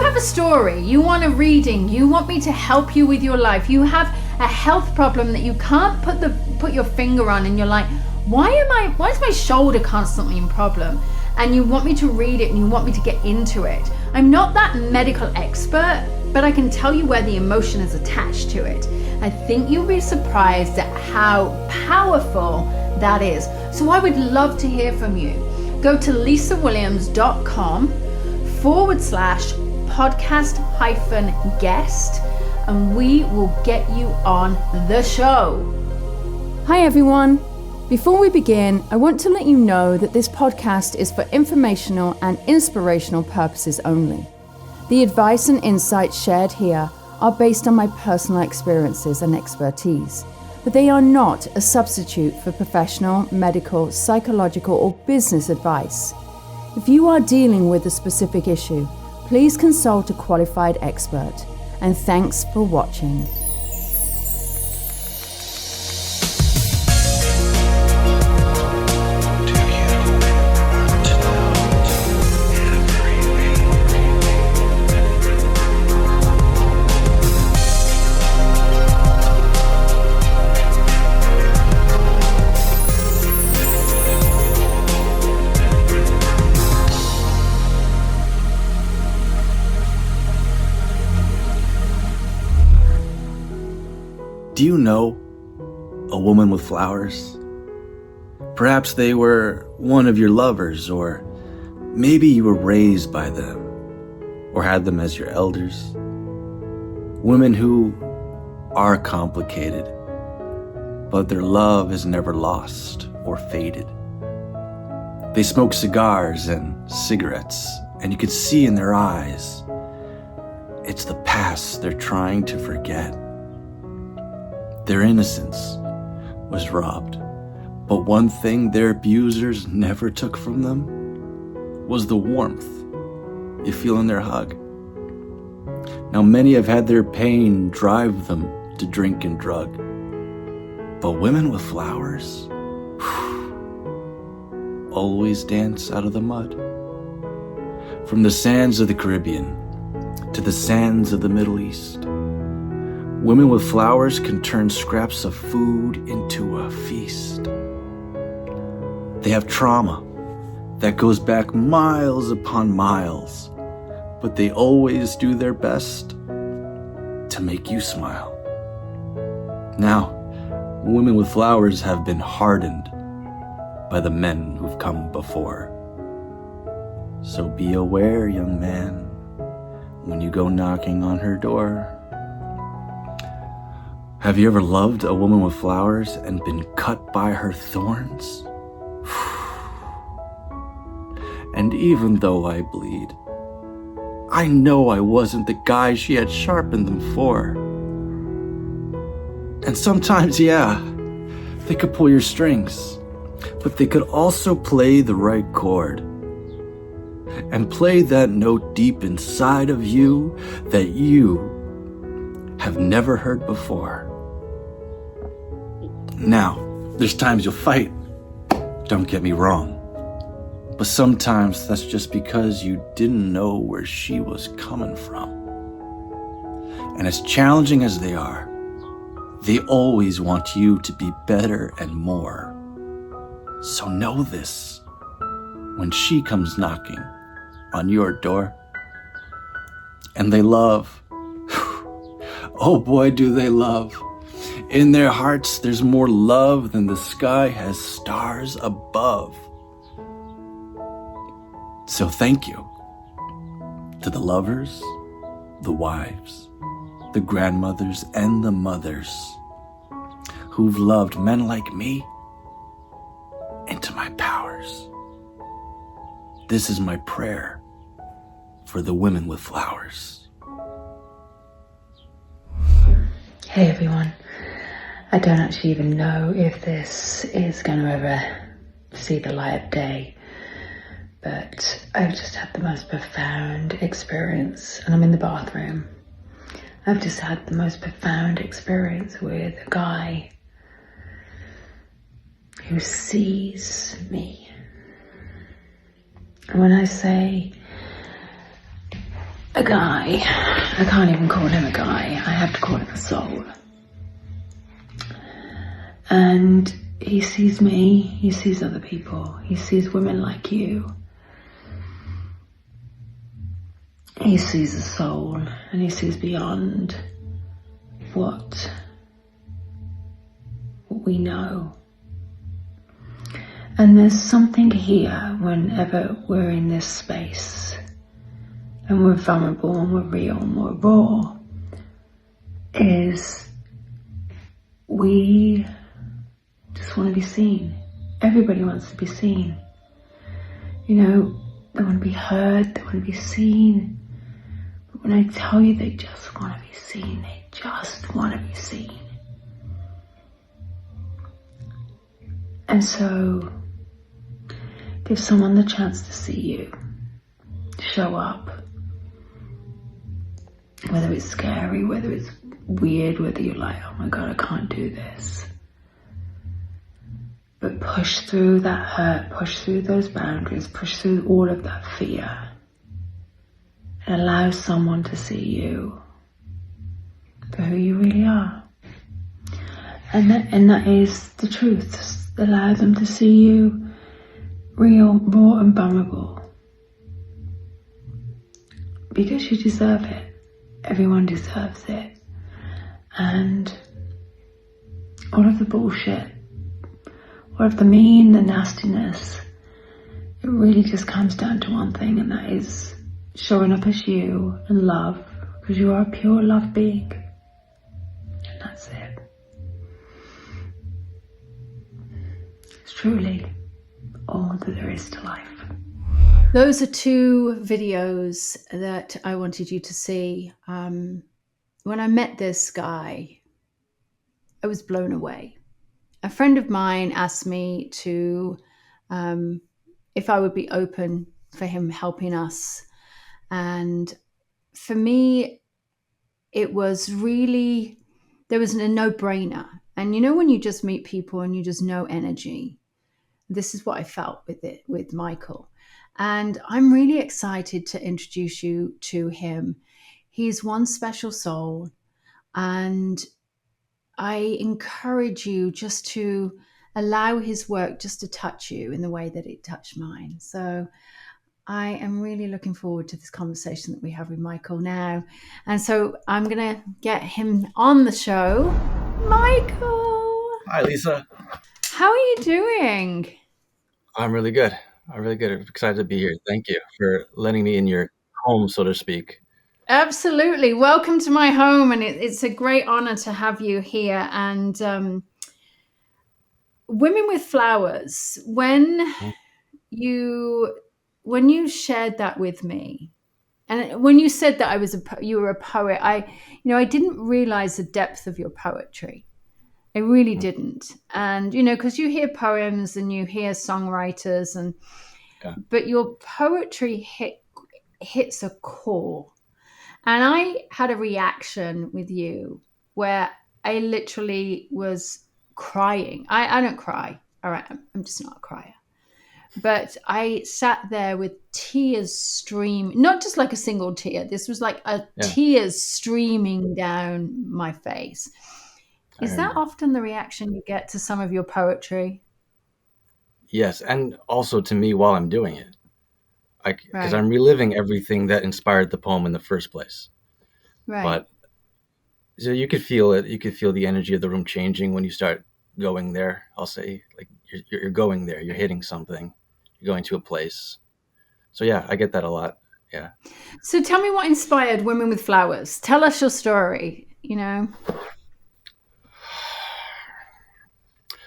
have a story, you want a reading, you want me to help you with your life, you have a health problem that you can't put your finger on, and you're like, why is my shoulder constantly in problem? And you want me to read it and you want me to get into it. I'm not that medical expert, but I can tell you where the emotion is attached to it. I think you'll be surprised at how powerful that is. So I would love to hear from you. Go to lisawilliams.com/podcast-guest and we will get you on the show. Hi everyone. Before we begin, I want to let you know that this podcast is for informational and inspirational purposes only. The advice and insights shared here are based on my personal experiences and expertise, but they are not a substitute for professional, medical, psychological, or business advice. If you are dealing with a specific issue, please consult a qualified expert. And thanks for watching. Do you know a woman with flowers? Perhaps they were one of your lovers, or maybe you were raised by them, or had them as your elders. Women who are complicated, but their love is never lost or faded. They smoke cigars and cigarettes, and you could see in their eyes, it's the past they're trying to forget. Their innocence was robbed, but one thing their abusers never took from them was the warmth you feel in their hug. Now, many have had their pain drive them to drink and drug, but women with flowers always dance out of the mud. From the sands of the Caribbean to the sands of the Middle East, women with flowers can turn scraps of food into a feast. They have trauma that goes back miles upon miles, but they always do their best to make you smile. Now, women with flowers have been hardened by the men who've come before. So be aware, young man, when you go knocking on her door. Have you ever loved a woman with flowers and been cut by her thorns? And even though I bleed, I know I wasn't the guy she had sharpened them for. And sometimes, yeah, they could pull your strings, but they could also play the right chord and play that note deep inside of you that you have never heard before. Now, there's times you'll fight, don't get me wrong, but sometimes that's just because you didn't know where she was coming from. And as challenging as they are, they always want you to be better and more. So know this, when she comes knocking on your door, and they love, oh boy do they love. In their hearts, there's more love than the sky has stars above. So thank you to the lovers, the wives, the grandmothers, and the mothers who've loved men like me into my powers. This is my prayer for the women with flowers. Hey everyone. I don't actually even know if this is going to ever see the light of day, but I've just had the most profound experience, and I'm in the bathroom. I've just had the most profound experience with a guy who sees me. And when I say a guy. I can't even call him a guy. I have to call him a soul. And he sees me, he sees other people, he sees women like you. He sees a soul, and he sees beyond what we know. And there's something here whenever we're in this space and we're vulnerable and we're real and we're raw, is we just want to be seen. Everybody wants to be seen. You know, they want to be heard, they want to be seen. But when I tell you they just want to be seen, they just want to be seen. And so, give someone the chance to see you, show up. Whether it's scary, whether it's weird, whether you're like, oh my God, I can't do this. But push through that hurt, push through those boundaries, push through all of that fear. And allow someone to see you for who you really are. And that is the truth. Just allow them to see you real, raw and vulnerable. Because you deserve it. Everyone deserves it. And all of the bullshit, all of the mean, the nastiness, it really just comes down to one thing, and that is showing up as you and love, because you are a pure love being. And that's it. It's truly all that there is to life. Those are two videos that I wanted you to see. When I met this guy, I was blown away. A friend of mine asked me to, if I would be open for him helping us. And for me, it was really, there was a no-brainer. And you know, when you just meet people and you just know energy, this is what I felt with Michael. And I'm really excited to introduce you to him. He's one special soul. And I encourage you just to allow his work just to touch you in the way that it touched mine. So I am really looking forward to this conversation that we have with Michael now. And so I'm going to get him on the show. Michael! Hi, Lisa. How are you doing? I'm really good. I'm excited to be here. Thank you for letting me in your home, so to speak. Absolutely. Welcome to my home. And it's a great honor to have you here. And Women with Flowers, when you shared that with me, and when you said that you were a poet, I didn't realize the depth of your poetry. I really didn't. And, because you hear poems and you hear songwriters but your poetry hits a core. And I had a reaction with you where I literally was crying. I don't cry. All right. I'm just not a crier. But I sat there with tears streaming, not just like a single tear. This was like tears streaming down my face. Is that often the reaction you get to some of your poetry? Yes, and also to me while I'm doing it. Because I'm reliving everything that inspired the poem in the first place. Right. But so you could feel it. You could feel the energy of the room changing when you start going there. I'll say, like, you're going there. You're hitting something. You're going to a place. So yeah, I get that a lot. Yeah. So tell me what inspired Women with Flowers. Tell us your story.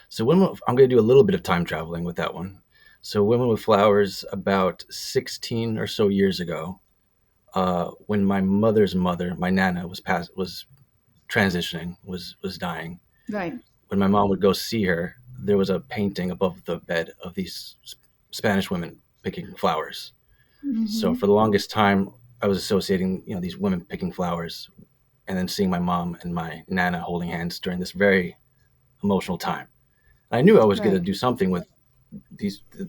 So I'm going to do a little bit of time traveling with that one. So Women with Flowers, about 16 or so years ago, when my mother's mother, my Nana, was transitioning, was dying. Right. When my mom would go see her, there was a painting above the bed of these Spanish women picking flowers. Mm-hmm. So for the longest time, I was associating, these women picking flowers, and then seeing my mom and my Nana holding hands during this very emotional time. I knew I was going to do something with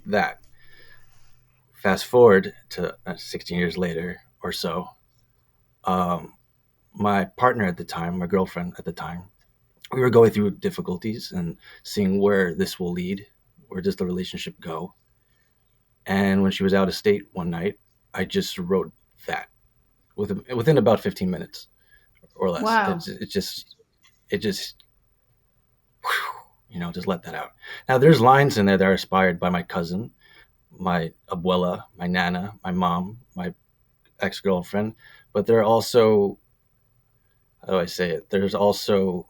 that. Fast forward to 16 years later or so, my partner at the time, my girlfriend at the time, we were going through difficulties and seeing where this will lead. Where does the relationship go? And when she was out of state one night, I just wrote that within about 15 minutes or less. Wow. It just, just let that out. Now there's lines in there that are inspired by my cousin, my abuela, my nana, my mom, my ex-girlfriend, but there are also, how do I say it? There's also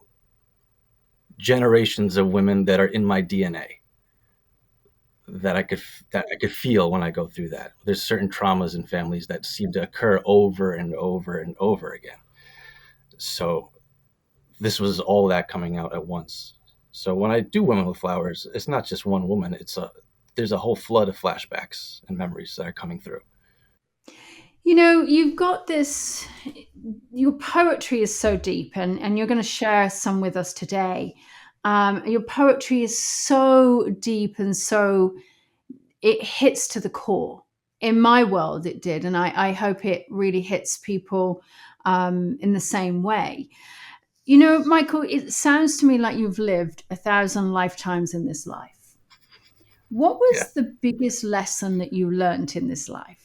generations of women that are in my DNA that I could feel when I go through that. There's certain traumas in families that seem to occur over and over and over again. So this was all that coming out at once. So when I do Women with Flowers, it's not just one woman. There's a whole flood of flashbacks and memories that are coming through. You've got this, your poetry is so deep, and you're going to share some with us today. Your poetry is so deep and so it hits to the core. In my world, it did, and I hope it really hits people in the same way. Michael, it sounds to me like you've lived 1,000 lifetimes in this life. What Yeah. was the biggest lesson that you learned in this life?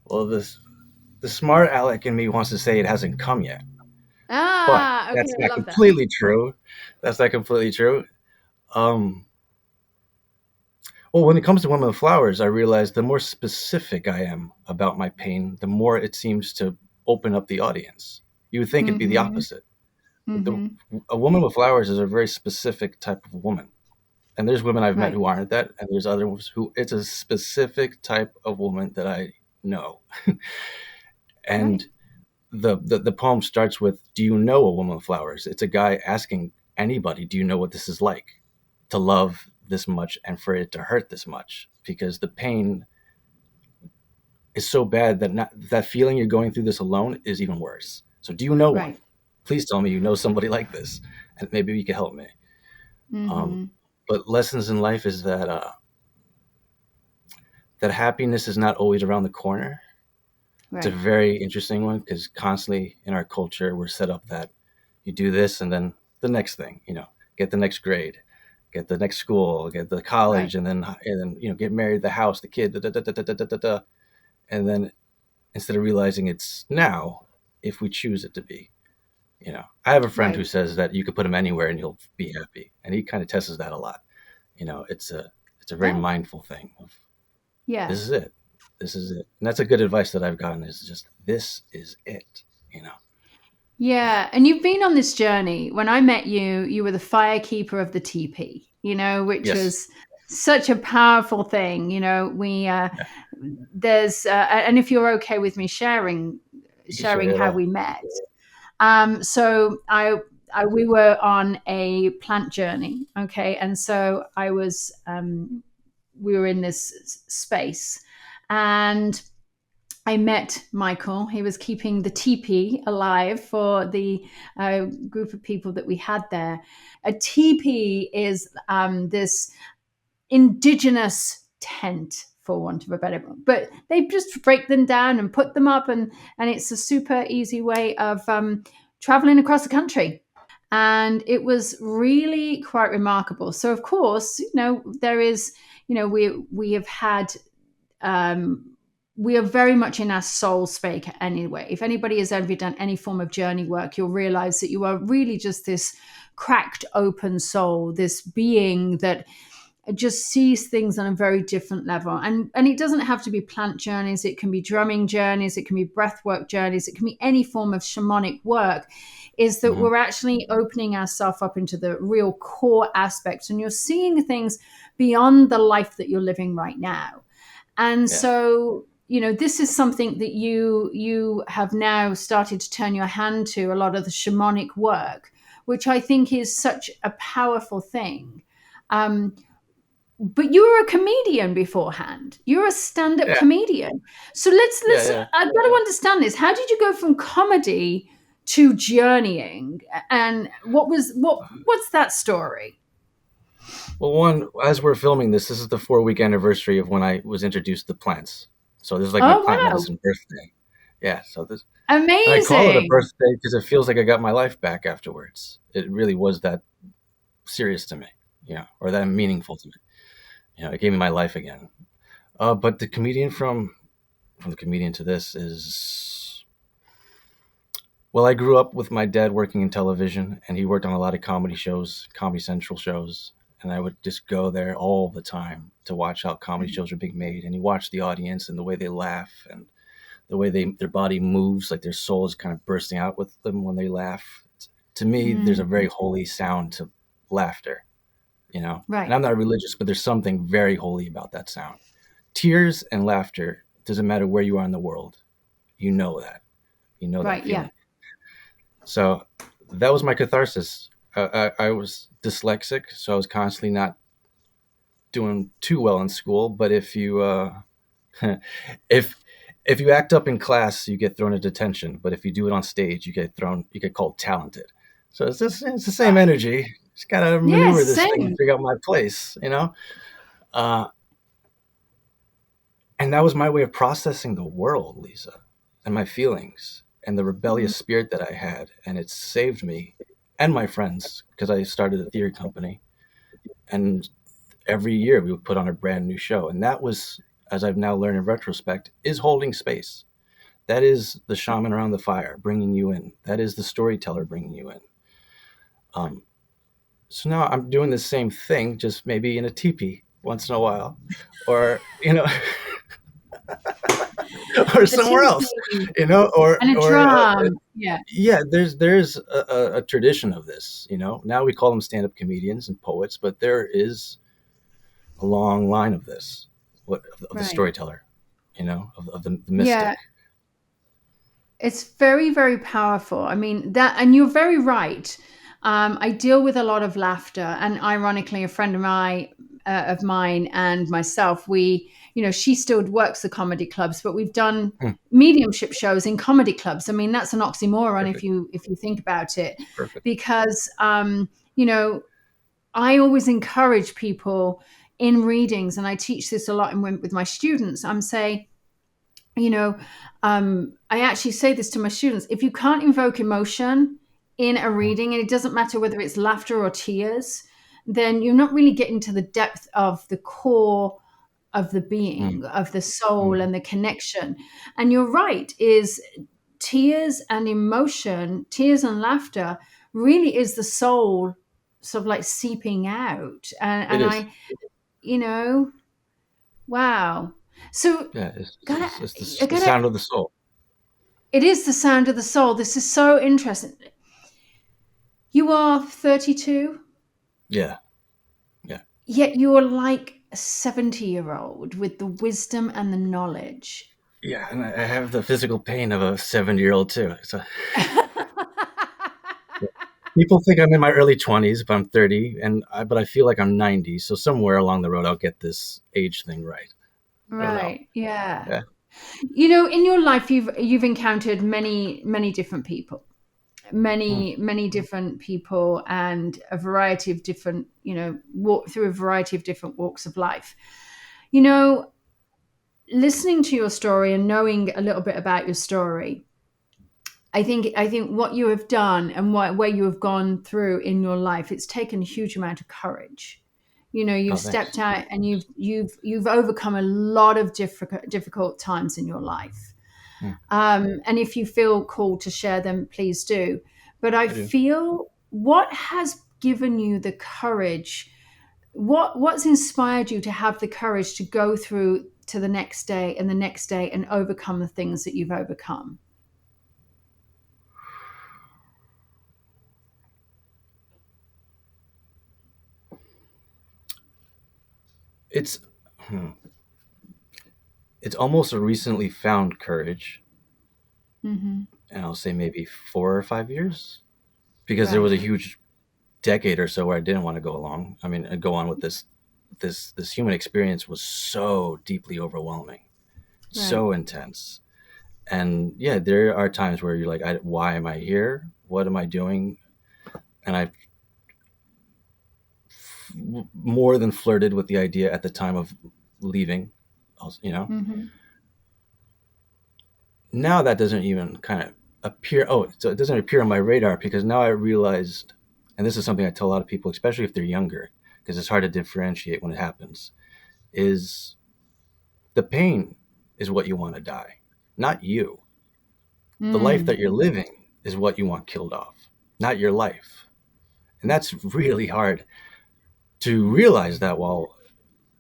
Well, the smart aleck in me wants to say it hasn't come yet, but Okay, that's I not love that. completely true. That's not completely true. Well, when it comes to Women with Flowers, I realize the more specific I am about my pain, the more it seems to open up the audience. You would think it'd be the opposite. A Woman with Flowers is a very specific type of woman. And there's women I've met Right. who aren't that, and there's others who it's a specific type of woman that I know. And the poem starts with, "Do you know a woman with flowers?" It's a guy asking anybody, "Do you know what this is like to love this much and for it to hurt this much?" Because the pain is so bad that that feeling you're going through this alone is even worse. So do you know one? Right. Please tell me you know somebody like this, and maybe you can help me. But lessons in life is that that happiness is not always around the corner. It's a Right. very interesting one because constantly in our culture we're set up that you do this and then the next thing, get the next grade, get the next school, get the college, Right. and then get married, the house, the kid, da, da, da, da, da, da, da, da. And then instead of realizing it's now, if we choose it to be, I have a friend who Right. says that you could put him anywhere and he'll be happy, and he kind of tests that a lot. It's a very Oh, mindful thing of yeah. this is it. This is it. And that's a good advice that I've gotten is just, this is it, Yeah. And you've been on this journey. When I met you, you were the firekeeper of the TP, which Yes. was such a powerful thing. There's, and if you're okay with me sharing Sure, how we met. So we were on a plant journey. Okay. And so we were in this space, and I met Michael. He was keeping the teepee alive for the group of people that we had there. A teepee is this indigenous tent, for want of a better word, but they just break them down and put them up, and it's a super easy way of traveling across the country. And it was really quite remarkable. So, of course, there is, we have had we are very much in our soul space anyway. If anybody has ever done any form of journey work, you'll realize that you are really just this cracked open soul, this being that just sees things on a very different level. And it doesn't have to be plant journeys. It can be drumming journeys. It can be breathwork journeys. It can be any form of shamanic work. Is that we're actually opening ourselves up into the real core aspects, and you're seeing things beyond the life that you're living right now. And so, this is something that you have now started to turn your hand to, a lot of the shamanic work, which I think is such a powerful thing. But you were a comedian beforehand. You're a stand-up comedian. So let's I've got to understand this. How did you go from comedy to journeying? And what's that story? Well, one, as we're filming this is the 4-week anniversary of when I was introduced to plants. So this is like my Oh plant wow, medicine birthday. Yeah. So this, and I call it a amazing. birthday because it feels like I got my life back afterwards. It really was that serious to me, or that meaningful to me. It gave me my life again. But the comedian from the comedian to this is, well, I grew up with my dad working in television, and he worked on a lot of comedy shows, Comedy Central shows, and I would just go there all the time to watch how comedy shows are being made, and you watch the audience and the way they laugh and the way their body moves, like their soul is kind of bursting out with them when they laugh. To me, there's a very holy sound to laughter, And Right, I'm not religious, but there's something very holy about that sound. Tears and laughter, doesn't matter where you are in the world. You know that. You know that right, yeah. feeling. So that was my catharsis. I was dyslexic, so I was constantly not doing too well in school. But if you if if you act up in class, you get thrown into detention. But if you do it on stage, you get called talented. So it's the same energy. Just gotta maneuver Yes, this thing and same. figure out my place. Uh, and that was my way of processing the world, Lisa, and my feelings and the rebellious spirit that I had. And it saved me and my friends because I started a theater company. And every year we would put on a brand new show. And that was, as I've now learned in retrospect, is holding space. That is the shaman around the fire bringing you in. That is the storyteller bringing you in. Um, so now I'm doing the same thing, just maybe in a teepee once in a while, or or A somewhere else, teepee or and a drum. Yeah, yeah. There's a tradition of this. Now we call them stand-up comedians and poets, but there is a long line of this, of the right. storyteller, of the Yeah, mystic. it's very, very powerful. I mean, that, and you're very right. I deal with a lot of laughter, and ironically, a friend of mine and myself, she still works the comedy clubs, but we've done Hmm, mediumship shows in comedy clubs. I mean, that's an oxymoron if perfect, you think about it, perfect. because you know, I always encourage people in readings, and I teach this a lot with my students. I'm saying, you know, I actually say this to my students: if you can't invoke emotion in a Hmm, reading, and it doesn't matter whether it's laughter or tears, then you're not really getting to the depth of the core of the hmm, being, of the soul, hmm. and the connection. And you're right, is tears and emotion, tears and laughter really is the soul sort of like seeping out. And, It and is. I, you know, wow. So, Yeah, it's, gotta, it's, it's I the gotta, sound of the soul. it is the sound of the soul. This is so interesting. You are 32, Yeah, yeah, yet you're like a 70-year-old with the wisdom and the knowledge. yeah. And I have the physical pain of a 70-year-old too. So people think I'm in my early 20s, but I'm 30, but I feel like I'm 90. So somewhere along the road, I'll get this age thing right. I don't know. Right. Yeah. Yeah. In your life, you've encountered many different people, Hmm. many different people, and a variety of different, walk through a variety of different walks of life. You know, listening to your story and knowing a little bit about your story, I think what you have done and where you have gone through in your life, it's taken a huge amount of courage. You've Oh, thanks. stepped out, and you've overcome a lot of difficult times in your life. Hmm. And if you feel called to share them, please do. But I I do. feel, what has given you the courage? What's inspired you to have the courage to go through to the next day and the next day and overcome the things that you've overcome? It's hmm, it's almost a recently found courage, Hmm. and I'll say maybe 4 or 5 years, because there was a Right, huge decade or so where I didn't want to go along. I mean, go on with this human experience was so deeply overwhelming, right. so intense. And yeah, there are times where you're like, why am I here? What am I doing? And I more than flirted with the idea at the time of leaving, you know. Hmm. now that doesn't even kind of appear. Oh, so it doesn't appear on my radar because now I realized, and this is something I tell a lot of people, especially if they're younger, because it's hard to differentiate when it happens, is the pain is what you want to die, not you. The life that you're living is what you want killed off, not your life. And that's really hard to realize that while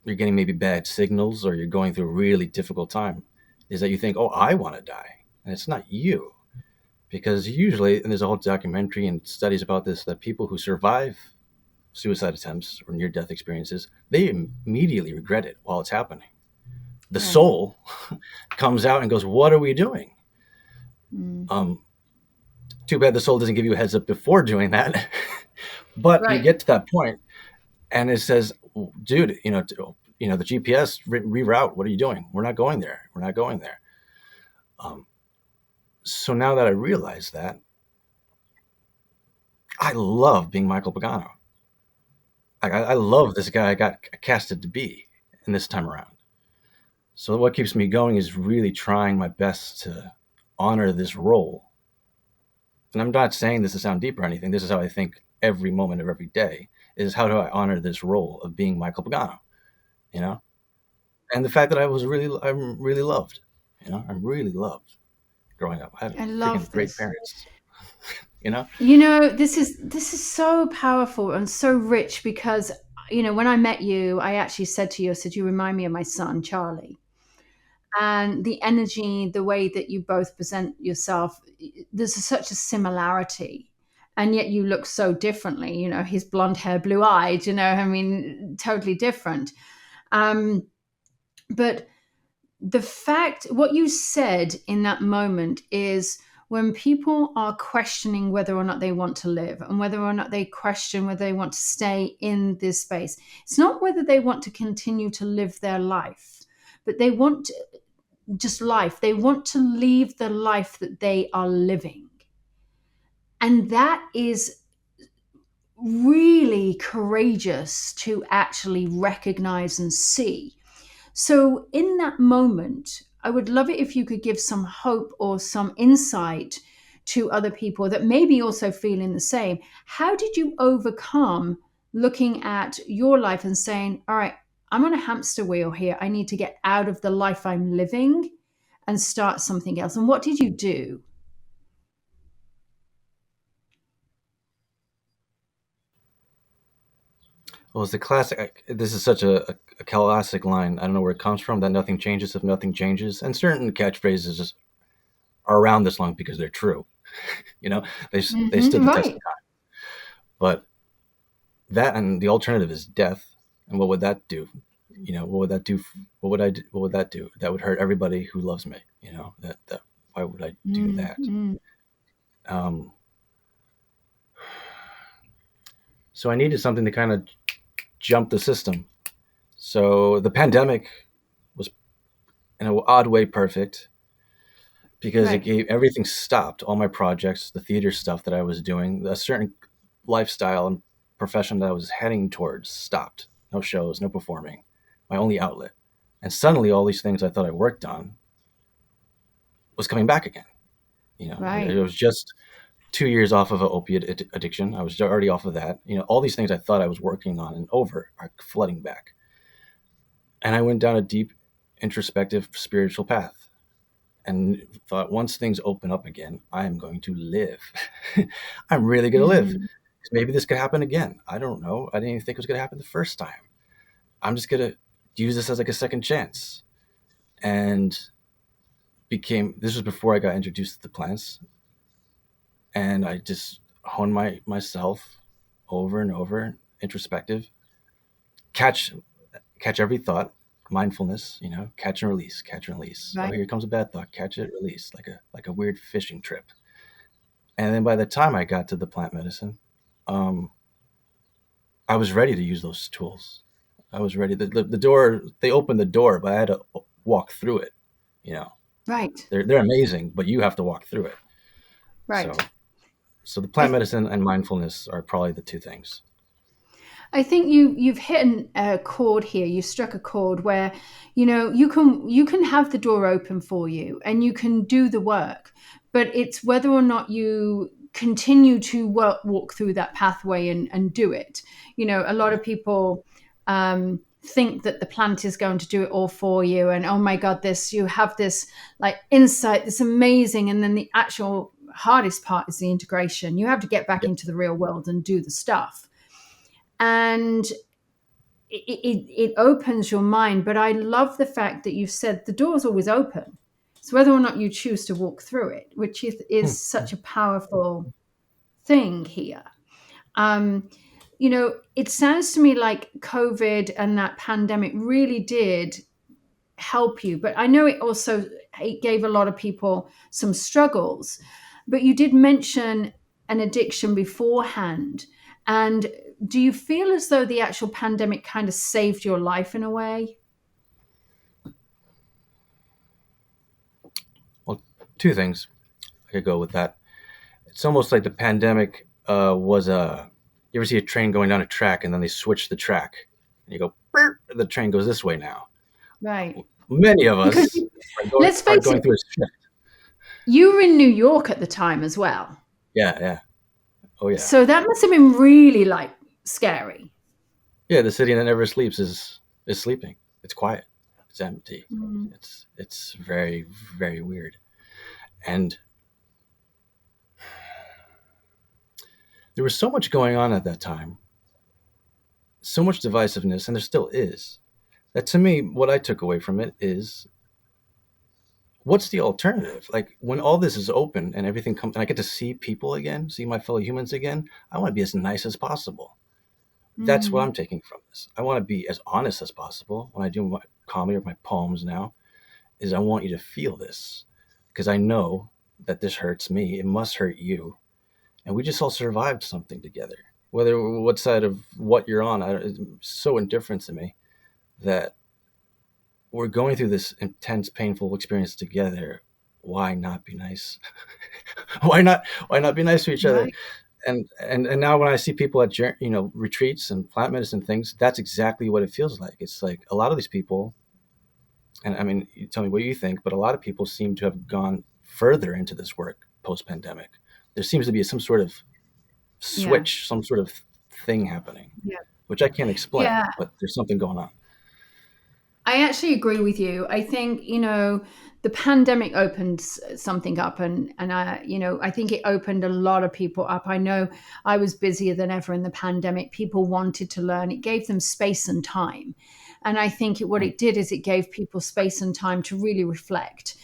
you're getting maybe bad signals or you're going through a really difficult time, is that you think, oh, I want to die. And it's not you. Because usually, and there's a whole documentary and studies about this, that people who survive suicide attempts or near-death experiences, they immediately regret it while it's happening. The soul comes out and goes, what are we doing? Too bad the soul doesn't give you a heads up before doing that. But you get to that point and it says, dude, the GPS reroute. What are you doing? We're not going there. We're not going there. So now that I realize that, I love being Michael Pagano. I love this guy I got casted to be in this time around. So what keeps me going is really trying my best to honor this role. And I'm not saying this to sound deep or anything. This is how I think every moment of every day is, how do I honor this role of being Michael Pagano, And the fact that I'm really loved, I'm really loved growing up. I had freaking great parents, This is so powerful and so rich because, when I met you, I actually said to you, I said, you remind me of my son, Charlie. And the energy, the way that you both present yourself, there's such a similarity. And yet you look so differently, his blonde hair, blue eyed, totally different. But the fact, what you said in that moment is, when people are questioning whether or not they want to live and whether or not they question whether they want to stay in this space, it's not whether they want to continue to live their life, but they want just life. They want to leave the life that they are living. And that is really courageous to actually recognize and see. So in that moment, I would love it if you could give some hope or some insight to other people that maybe also feeling the same. How did you overcome looking at your life and saying, all right, I'm on a hamster wheel here. I need to get out of the life I'm living and start something else. And what did you do? Well, it's the classic. This is such a classic line. I don't know where it comes from. That nothing changes if nothing changes. And certain catchphrases just are around this long because they're true. They stood the test of time. But that, and the alternative is death. And what would that do? What would that do? What would that do? That would hurt everybody who loves me. That why would I do that? So I needed something to kind of jump the system. So the pandemic was, in an odd way, perfect because it gave everything stopped. All my projects, the theater stuff that I was doing, a certain lifestyle and profession that I was heading towards stopped. No shows, no performing, my only outlet. And suddenly all these things I thought I worked on was coming back again. It was just 2 years off of an opiate addiction. I was already off of that. All these things I thought I was working on and over are flooding back. And I went down a deep, introspective, spiritual path and thought, once things open up again, I am going to live. I'm really going to live. Maybe this could happen again. I don't know. I didn't even think it was going to happen the first time. I'm just going to use this as like a second chance. And this was before I got introduced to the plants. And I just honed myself over and over, introspective, catch every thought, mindfulness, catch and release, catch and release. Oh, here comes a bad thought, catch it, release, like a weird fishing trip. And then by the time I got to the plant medicine, I was ready to use those tools. I was ready. The door, they opened the door, but I had to walk through it, Right. They're amazing, but you have to walk through it. Right. So the plant medicine and mindfulness are probably the two things. I think you've hit a chord here. You struck a chord where, you can have the door open for you and you can do the work, but it's whether or not you continue to walk through that pathway and do it. A lot of people think that the plant is going to do it all for you, and oh my God, you have this like insight, this amazing, and then the actual hardest part is the integration. You have to get back into the real world and do the stuff. And it opens your mind. But I love the fact that you've said the door's always open. It's whether or not you choose to walk through it, which is such a powerful thing here. It sounds to me like COVID and that pandemic really did help you, but I know it gave a lot of people some struggles. But you did mention an addiction beforehand. And do you feel as though the actual pandemic kind of saved your life in a way? Well, two things I could go with that. It's almost like the pandemic was a. You ever see a train going down a track and then they switch the track and you go, "Burr," the train goes this way now. Right. Many of us Let's face going it, through a shift. you were in New York at the time as well. Yeah. Oh yeah. So that must have been really like scary. Yeah, the city that never sleeps is sleeping. It's quiet. It's empty. Mm. It's very, very weird. And there was so much going on at that time, so much divisiveness, and there still is, that to me, what I took away from it is, what's the alternative? Like, when all this is open and everything comes, and I get to see people again, see my fellow humans again, I want to be as nice as possible. That's what I'm taking from this. I want to be as honest as possible. When I do my comedy or my poems now, is I want you to feel this, because I know that this hurts me. It must hurt you. And we just all survived something together. Whether what side of what you're on, it's so indifferent to me that we're going through this intense, painful experience together. Why not be nice? Why not be nice to each other? Right. And now when I see people at retreats and plant medicine things, that's exactly what it feels like. It's like a lot of these people, and I mean, you tell me what you think, but a lot of people seem to have gone further into this work post-pandemic. There seems to be some sort of switch, some sort of thing happening, which I can't explain, but there's something going on. I actually agree with you. I think, the pandemic opened something up, and I think it opened a lot of people up. I know I was busier than ever in the pandemic. People wanted to learn. It gave them space and time. And I think what it did is it gave people space and time to really reflect,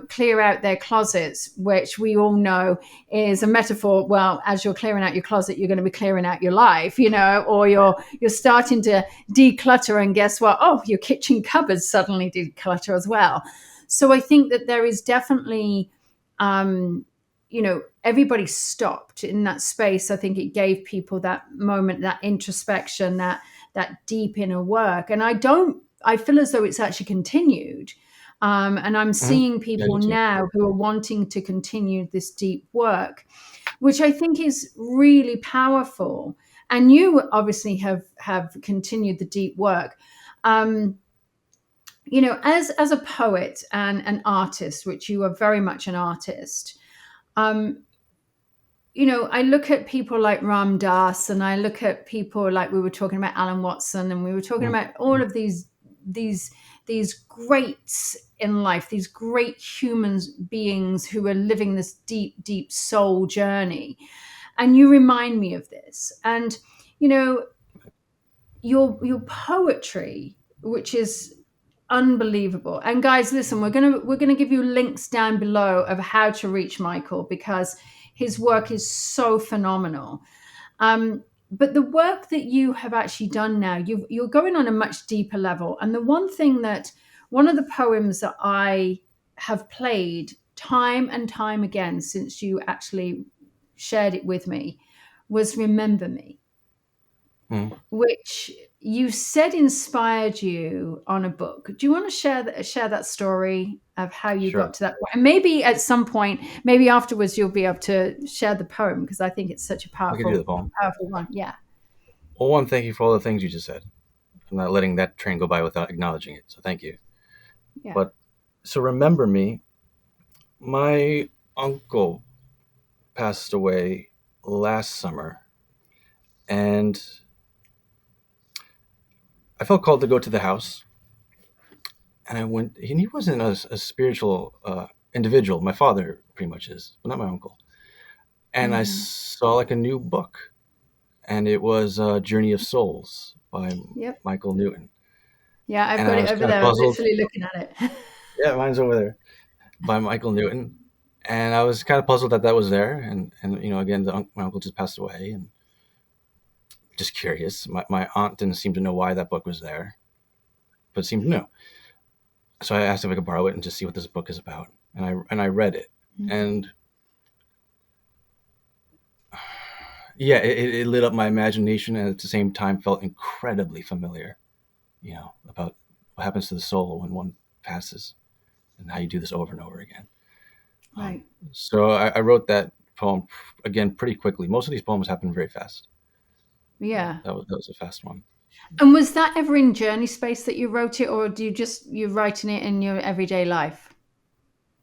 clear out their closets, which we all know is a metaphor. Well, as you're clearing out your closet, you're going to be clearing out your life, or you're starting to declutter, and guess what? Oh, your kitchen cupboards suddenly declutter as well. So I think that there is definitely, everybody stopped in that space. I think it gave people that moment, that introspection, that deep inner work. And I feel as though it's actually continued. And I'm seeing people now who are wanting to continue this deep work, which I think is really powerful. And you obviously have continued the deep work. As a poet and an artist, which you are very much an artist, I look at people like Ram Dass, and I look at people like, we were talking about Alan Watson, and we were talking about all of these greats in life, these great human beings who are living this deep, deep soul journey. And you remind me of this. And, your poetry, which is unbelievable. And guys, listen, we're gonna give you links down below of how to reach Michael, because his work is so phenomenal. But the work that you have actually done now, you're going on a much deeper level. And one of the poems that I have played time and time again since you actually shared it with me was Remember Me, which you said inspired you on a book. Do you want to share that story of how you got to that point? And maybe at some point, maybe afterwards, you'll be able to share the poem, because I think it's such a powerful one. Yeah. Well, one, thank you for all the things you just said. I'm not letting that train go by without acknowledging it. So thank you. Yeah. But so remember me, my uncle passed away last summer, and I felt called to go to the house. And I went, and he wasn't a spiritual individual. My father pretty much is, but not my uncle. And I saw like a new book, and it was Journey of Souls by Yep. Michael Newton. Yeah, I've And got I it was over kind of there. I'm puzzled. literally looking at it. Yeah, mine's over there, by Michael Newton. And I was kind of puzzled that that was there. And you know, again, my uncle just passed away, and just curious. My aunt didn't seem to know why that book was there, but it seemed to know. So I asked if I could borrow it and just see what this book is about. And I read it, and yeah, it lit up my imagination, and at the same time felt incredibly familiar. You know, about what happens to the soul when one passes, and how you do this over and over again. Right. So I wrote that poem again pretty quickly. Most of these poems happen very fast. Yeah. That was a fast one. And was that ever in journey space that you wrote it, or do you're writing it in your everyday life?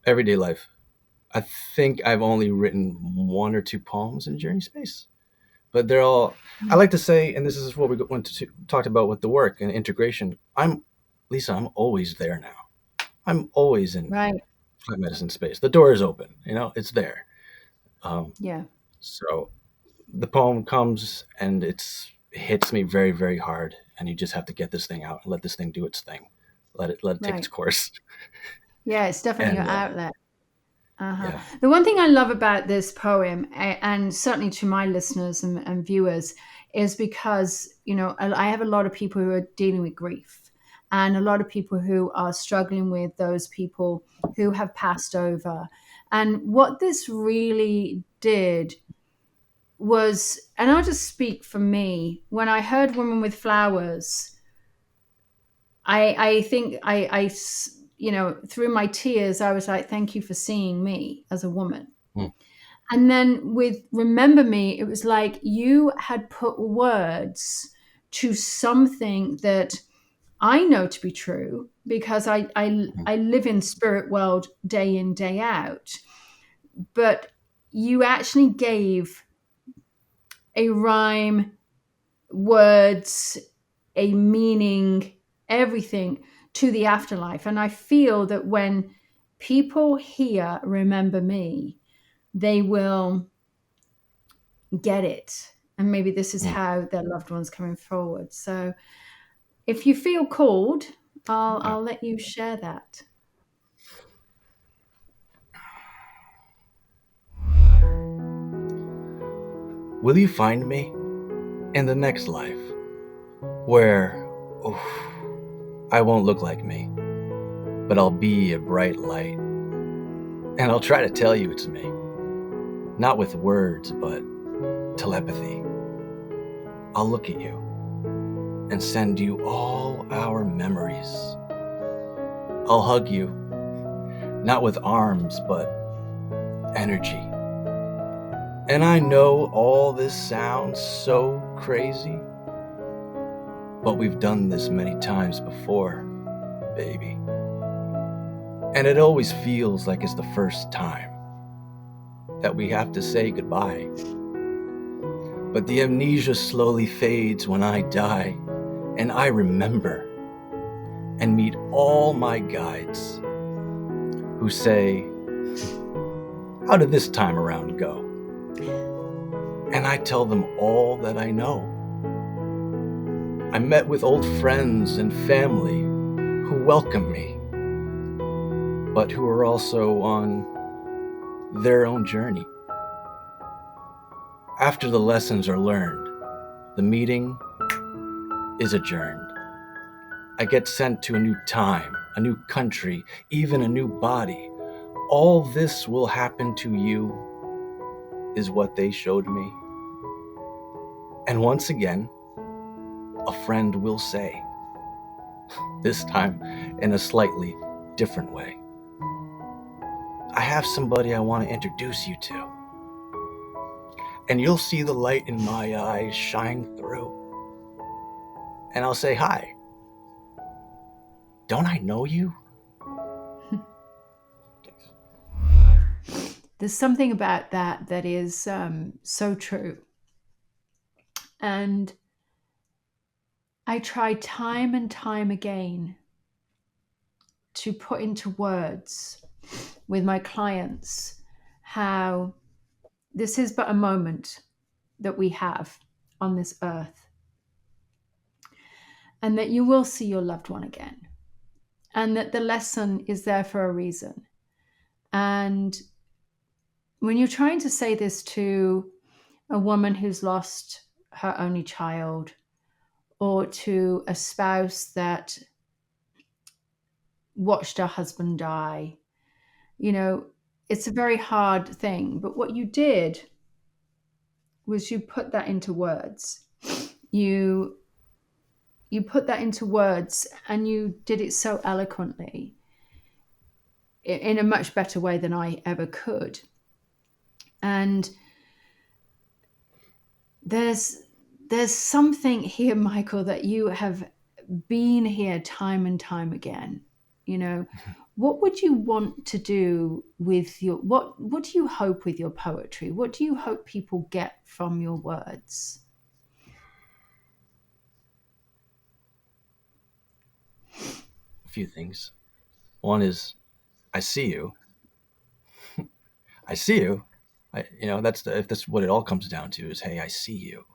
Everyday life. I think I've only written one or two poems in journey space, but they're all. I like to say, and this is what we went to talked about with the work and integration. Lisa. I'm always there now. I'm always in Right. plant medicine space. The door is open. You know, it's there. Yeah. So the poem comes and it hits me very, very hard, and you just have to get this thing out and let this thing do its thing. Let it take its Right. course. Yeah, it's definitely your And outlet. Uh-huh. yeah, The one thing I love about this poem, and certainly to my listeners and viewers, is because, you know, I have a lot of people who are dealing with grief, and a lot of people who are struggling with those people who have passed over. And what this really did was, and I'll just speak for me, when I heard Woman with Flowers, I think you know, through my tears, I was like, thank you for seeing me as a woman. Mm, And then with Remember Me, it was like you had put words to something that I know to be true because I live in spirit world day in, day out. But you actually gave a rhyme, words, a meaning, everything to the afterlife. And I feel that when people hear Remember Me, they will get it. And maybe this is mm. how their loved one's coming forward. So if you feel called, Yeah. I'll let you share that. Will you find me in the next life where oof, I won't look like me, but I'll be a bright light, and I'll try to tell you it's me, not with words, but telepathy. I'll look at you and send you all our memories. I'll hug you, not with arms, but energy. And I know all this sounds so crazy, but we've done this many times before, baby. And it always feels like it's the first time that we have to say goodbye. But the amnesia slowly fades when I die, and I remember and meet all my guides who say, how did this time around go? And I tell them all that I know. I met with old friends and family who welcome me, but who are also on their own journey. After the lessons are learned, the meeting is adjourned. I get sent to a new time, a new country, even a new body. All this will happen to you, is what they showed me. And once again, a friend will say, this time in a slightly different way, I have somebody I want to introduce you to. And you'll see the light in my eyes shine through. and I'll say hi. Don't I know you? There's something about that is so true. And I try time and time again to put into words with my clients how this is but a moment that we have on this earth, and that you will see your loved one again, and that the lesson is there for a reason. And when you're trying to say this to a woman who's lost her only child, or to a spouse that watched her husband die, it's a very hard thing. But what you did was you put that into words. You put that into words, and you did it so eloquently, in a much better way than I ever could. And there's something here, Michael, that you have been here time and time again. What would you want to do with your, what do you hope with your poetry? What do you hope people get from your words? A few things. One is, I see you. I see you. If that's what it all comes down to, is, hey, I see you.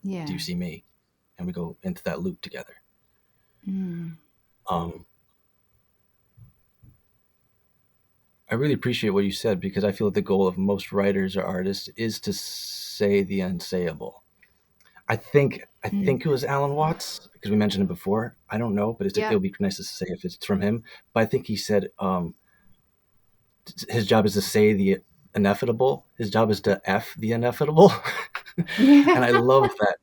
Yeah. Do you see me? And we go into that loop together. I really appreciate what you said, because I feel that the goal of most writers or artists is to say the unsayable. I think it was Alan Watts, because we mentioned it before. I don't know, but it'll be nice to say if it's from him. But I think he said his job is to say the inevitable. His job is to F the inevitable. And I love that.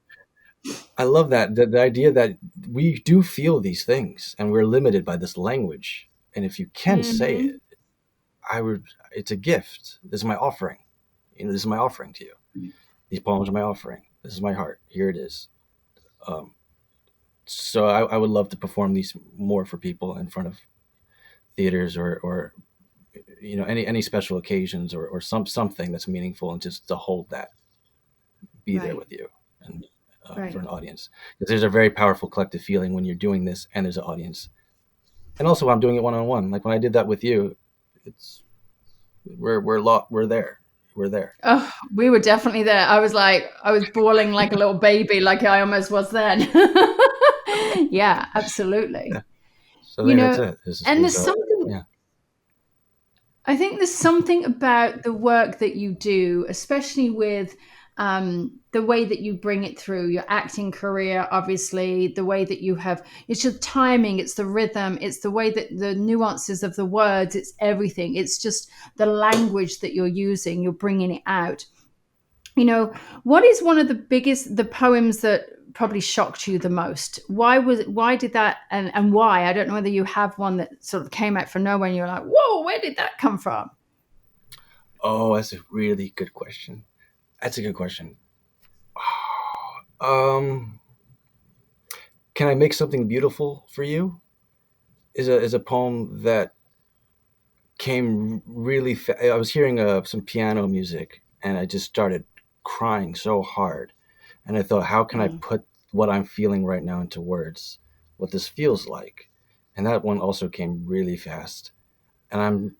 I love that, the idea that we do feel these things, and we're limited by this language. And if you can say it, it's a gift. This is my offering. This is my offering to you. These poems are my offering. This is my heart. Here it is. So I would love to perform these more for people in front of theaters, or any special occasions, or something that's meaningful, and just to hold that, be there with you, and for an audience. Because there's a very powerful collective feeling when you're doing this and there's an audience. And also when I'm doing it one-on-one, like when I did that with you, we're there. We're there. Oh, we were definitely there. I was bawling like a little baby, like I almost was then. Yeah, absolutely. Yeah. So that's it. There's something. Yeah. I think there's something about the work that you do, especially with the way that you bring it through your acting career, obviously, the way that you have, it's your timing, it's the rhythm, it's the way that the nuances of the words, it's everything. It's just the language that you're using, you're bringing it out. What is one of the poems that probably shocked you the most? Why did that, and why? I don't know whether you have one that sort of came out from nowhere and you're like, whoa, where did that come from? Oh, that's a really good question. That's a good question. Can I make something beautiful for you? Is a poem that came really I was hearing some piano music, and I just started crying so hard. And I thought, how can I put what I'm feeling right now into words, what this feels like? And that one also came really fast. And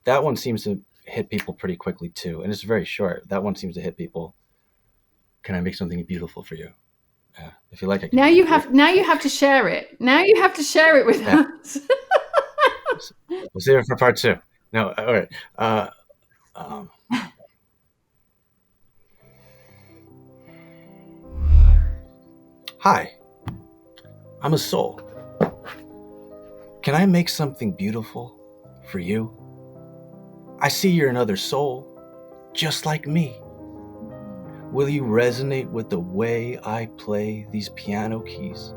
that one seems to hit people pretty quickly too. And it's very short. That one seems to hit people. Can I make something beautiful for you? If you like, I can. Now you have to share it. Now you have to share it with us. We'll save it for part 2. No, all right. Hi, I'm a soul. Can I make something beautiful for you? I see you're another soul, just like me. Will you resonate with the way I play these piano keys?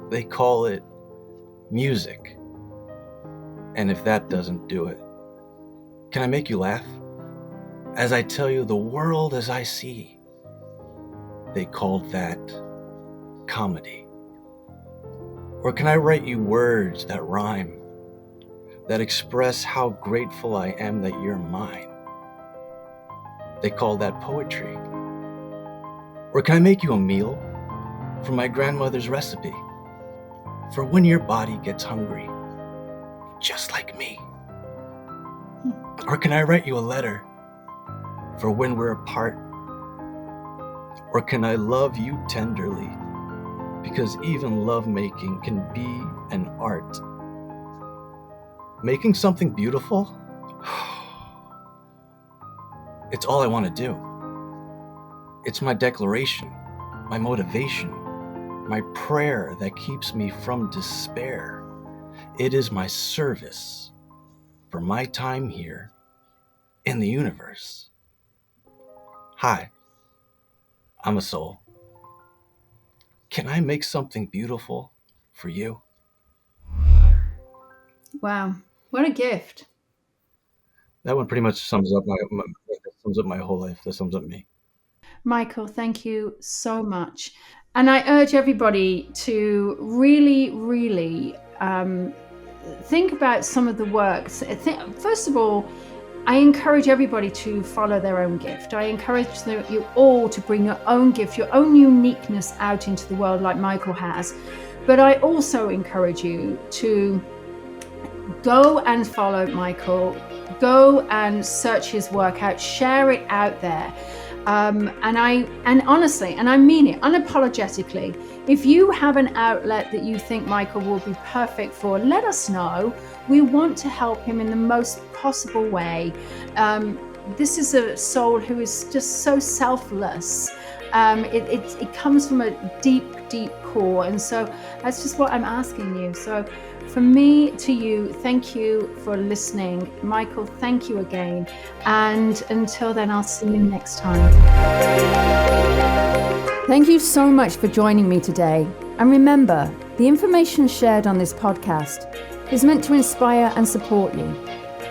They call it music. And if that doesn't do it, can I make you laugh? As I tell you the world as I see. They called that comedy. Or can I write you words that rhyme, that express how grateful I am that you're mine? They call that poetry. Or can I make you a meal from my grandmother's recipe for when your body gets hungry, just like me? Or can I write you a letter for when we're apart? Or can I love you tenderly, because even lovemaking can be an art? Making something beautiful? It's all I want to do. It's my declaration, my motivation, my prayer that keeps me from despair. It is my service for my time here in the universe. Hi, I'm a soul. Can I make something beautiful for you? Wow, what a gift. That one pretty much sums up my whole life. That sums up me. Michael, thank you so much. And I urge everybody to really, really think about some of the works. First of all, I encourage everybody to follow their own gift. I encourage you all to bring your own gift, your own uniqueness out into the world like Michael has. But I also encourage you to go and follow Michael, go and search his work out, share it out there. And honestly, and I mean it unapologetically, if you have an outlet that you think Michael will be perfect for, let us know. We want to help him in the most possible way. This is a soul who is just so selfless. It comes from a deep, deep core. And so that's just what I'm asking you. So from me to you, thank you for listening. Michael, thank you again. And until then, I'll see you next time. Thank you so much for joining me today. And remember, the information shared on this podcast is meant to inspire and support you,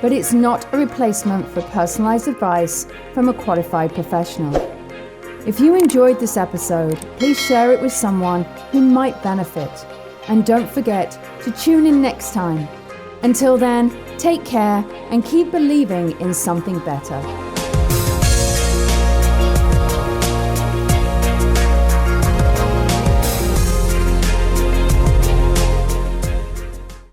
but it's not a replacement for personalized advice from a qualified professional. If you enjoyed this episode, please share it with someone who might benefit. And don't forget to tune in next time. Until then, take care and keep believing in something better.